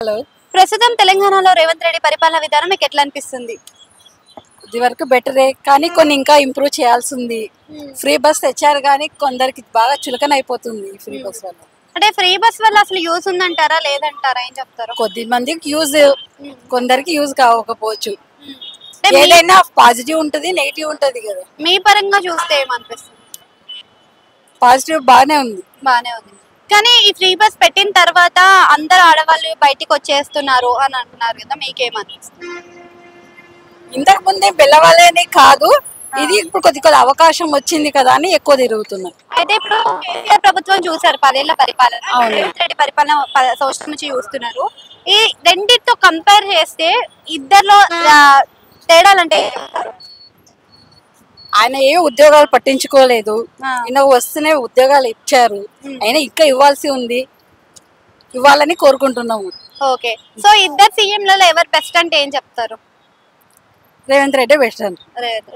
Hello. ప్రస్తుతం తెలంగాణలో రేవంత్ రెడ్డి పరిపాలన విధానం మీకు ఎట్లా అనిపిస్తుంది? ఇది వరకు బెటరే కానీ కొన్ని ఇంకా ఇంప్రూవ్ చేయాల్సి ఉంది. ఫ్రీ బస్ తెచ్చారు కానీ కొందరికి బాగా చులకన అయిపోతుంది ఫ్రీ బస్ వల్ల. అంటే ఫ్రీ బస్ వల్ల అసలు యూజ్ ఉందంటారా లేదంటారా ఏం చెప్తారు? కొద్ది మందికి యూజ్, కొందరికి యూజ్ కావకపోవచ్చు. అంటే ఏదైనా పాజిటివ్ ఉంటుంది, నెగిటివ్ ఉంటుంది కదా. మీ పరంగా చూస్తే ఏమనిపిస్తుంది? పాజిటివ్ బాగానే ఉంది. బానే ఉంది. కానీ ఈ ఫ్రీ బస్ పెట్టిన తర్వాత అందరు ఆడవాళ్ళు బయటికి వచ్చేస్తున్నారు అని అంటున్నారు కదా, మీకేమనిపిస్తుంది? ఇంతకు ముందే వెళ్ళవాలని కాదు, ఇది ఇప్పుడు కొద్ది కొద్ది అవకాశం వచ్చింది కదా అని ఎక్కువ తిరుగుతున్నారు. అయితే ఇప్పుడు కేసీఆర్ ప్రభుత్వం చూసారు 10 ఏళ్ల పరిపాలన, అవును. రేవంత్ రెడ్డి పరిపాలన 10 సంవత్సరాల నుంచి చూస్తున్నారు. ఈ రెండింటితో కంపేర్ చేస్తే ఇద్దరిలో తేడాలంటే ఏం చెప్తారు? ఆయన ఏ ఉద్యోగాలు పట్టించుకోలేదు, ఆ. ఈయన వస్తూనే ఉద్యోగాలు ఇచ్చారు. అయినా ఇంకా ఇవ్వాల్సి ఉంది, ఇవ్వాలని కోరుకుంటున్నాము. ఓకే, సో ఇద్దరు సీఎంలలో ఎవరు బెస్ట్ అంటే ఏం చెప్తారు? రేవంత్ రెడ్డి బెస్ట్ అంటారు. రేవంత్